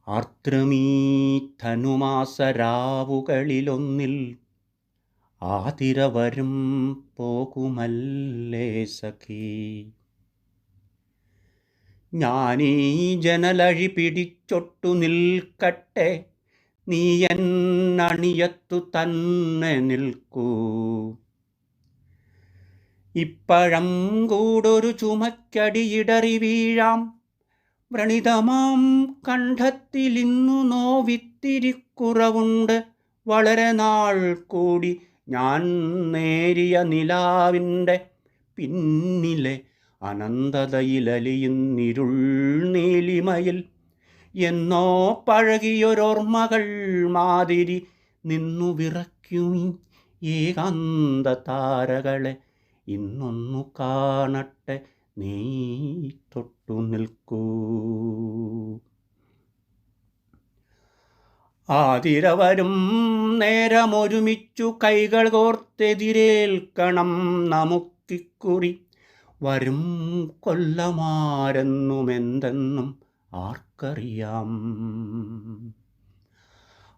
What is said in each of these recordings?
ആർദ്രമീ ധനുമാസരാവുകളിലൊന്നിൽ ആതിര വരും പോകുമല്ലേ സഖി. ഞാനീ ജനലഴി പിടിച്ചൊട്ടു നിൽക്കട്ടെ, നീ എന്നണിയത്തു തന്നെ നിൽക്കൂ. ഇപ്പഴം കൂടൊരു ചുമക്കടിയിടറി വീഴാം, വ്രണിതമാം കണ്ഠത്തിലിന്നു നോവിത്തിരിക്കുറവുണ്ട്. വളരെ നാൾ കൂടി ഞാൻ നേരിയ നിലാവിൻ്റെ പിന്നിലെ അനന്തതയിലലിയുന്നിരുൾ നീലിമയിൽ എന്നോ പഴകിയൊരോർമ്മകൾ മാതിരി നിന്നു വിറയ്ക്കുമീ ഏകാന്ത താരകളെ ഇന്നൊന്നു കാണട്ടെ, നീ തൊട്ടു നിൽക്കൂ. ആതിര വരും നേരമൊരുമിച്ചു കൈകൾ കോർത്തെതിരേൽക്കണം നമുക്കിക്കുറി. വരും കൊല്ലമാരെന്നുമെന്തെന്നും ആർക്കറിയാം.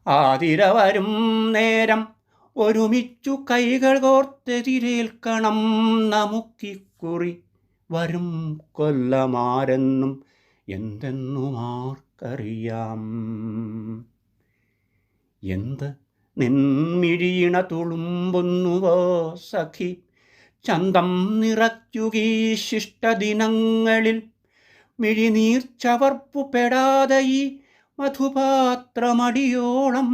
ആതിര വരും നേരം ഒരുമിച്ചു കൈകൾ കോർത്തെതിരേൽക്കണം നമുക്കിക്കുറി. വരും കൊല്ലമാരെന്നും എന്തെന്നും ആർക്കറിയാം. എന്ത് നിൻമിഴിയിണ തുളുമ്പുന്നുവോ സഖി, ചന്തം നിറയ്ക്കുകീ ശിഷ്ടദിനങ്ങളിൽ. മിഴിനീർ ചവർപ്പു പെടാതെ ഈ മധുപാത്രമടിയോളം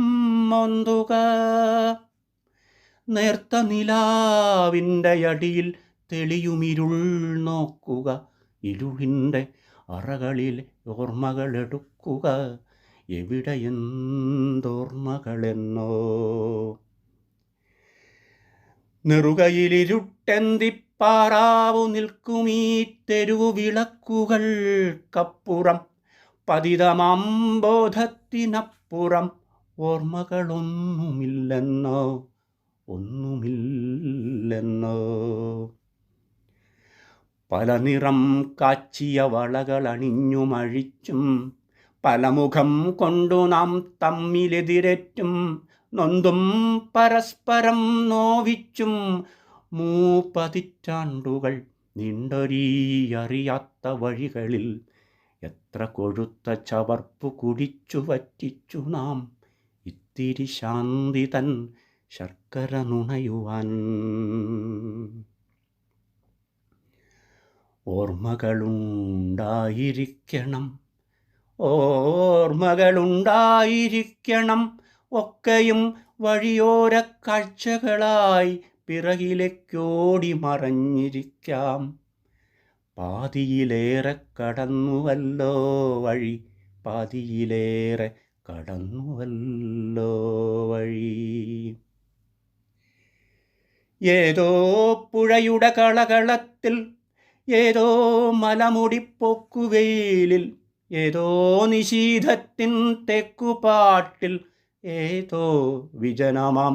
മൊന്തുക. നേർത്ത നിലാവിൻ്റെ അടിയിൽ തെളിയുമിരുൾ നോക്കുക. ഇരുളിൻ്റെ അറകളിലെ ഓർമ്മകളെടുക്കുക. എവിടെ എന്തോർമ്മകളെന്നോ. നെറുകയിലിരുട്ടെന്തിപ്പാറാവു നിൽക്കുമീ തെരുവു വിളക്കുകൾക്കപ്പുറം, പതിതമാം ബോധത്തിനപ്പുറം ഓർമ്മകളൊന്നുമില്ലെന്നോ, ഒന്നുമില്ലെന്നോ. പല നിറം കാച്ചിയ വളകളണിഞ്ഞു മഴിച്ചും, പലമുഖം കൊണ്ടു നാം തമ്മിലെതിരേറ്റും, നൊന്തും പരസ്പരം നോവിച്ചും 3 പതിറ്റാണ്ടുകൾ നീണ്ടൊരീ അറിയാത്ത വഴികളിൽ എത്ര കൊഴുത്ത ചവർപ്പു കുടിച്ചു വറ്റിച്ചു നാം ഇത്തിരി ശാന്തി തൻ ശർക്കര നുണയുവാൻ. ഓർമ്മകളുണ്ടായിരിക്കണം, ഓർമ്മകളുണ്ടായിരിക്കണം, ഒക്കെയും വഴിയോര കാഴ്ചകളായി പിറകിലേക്കോടി മറഞ്ഞിരിക്കാം. പാതിയിലേറെ കടന്നുവല്ലോ വഴി, പാതിയിലേറെ കടന്നുവല്ലോ വഴി. ഏതോ പുഴയുടെ കളകളത്തിൽ, ഏതോ മലമുടിപ്പൊക്കുവെയിലിൽ, ഏതോ നിശീധത്തിൻ തെക്കുപാട്ടിൽ, ഏതോ വിജനമാം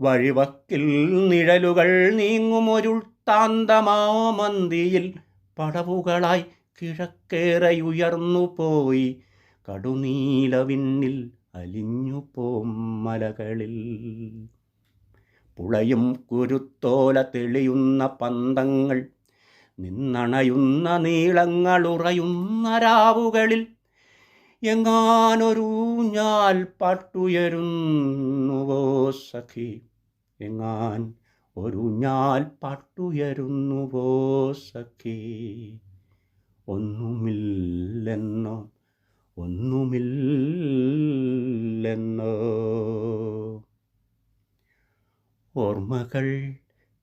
വഴിവക്കിൽ നിഴലുകൾ നീങ്ങുമൊരുൾത്താന്തമാമന്തിയിൽ പടവുകളായി കിഴക്കേറെയുയർന്നു പോയി കടുനീലവിണ്ണിൽ അലിഞ്ഞുപോം മലകളിൽ. പുളയും കുരുത്തോല തെളിയുന്ന പന്തങ്ങൾ, നിന്നണയുന്ന നീളങ്ങളുറയുന്ന രാവുകളിൽ എങ്ങാനൊരൂഞ്ഞാൽ പാട്ടുയരുന്നുവോ സഖി, എങ്ങാൻ ഒരൂഞ്ഞാൽ പാട്ടുയരുന്നുവോ സഖി. ഒന്നുമില്ലെന്നോ, ഒന്നുമില്ലെന്നോ. ഓർമ്മകൾ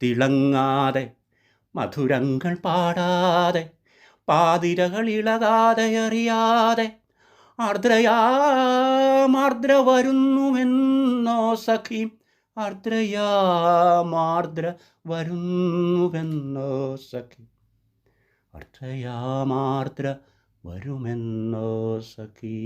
തിളങ്ങാതെ, മധുരങ്ങൾ പാടാതെ, പാതിരകൾ ഇളകാതെ അറിയാതെ ആർദ്രയാമാർദ്ര വരുന്നുവെന്നോ സഖി, ആർദ്രയാമാർദ്ര വരുന്നുവെന്നോ സഖി, ആർദ്രയാമാർദ്ര വരുമെന്നോ സഖി.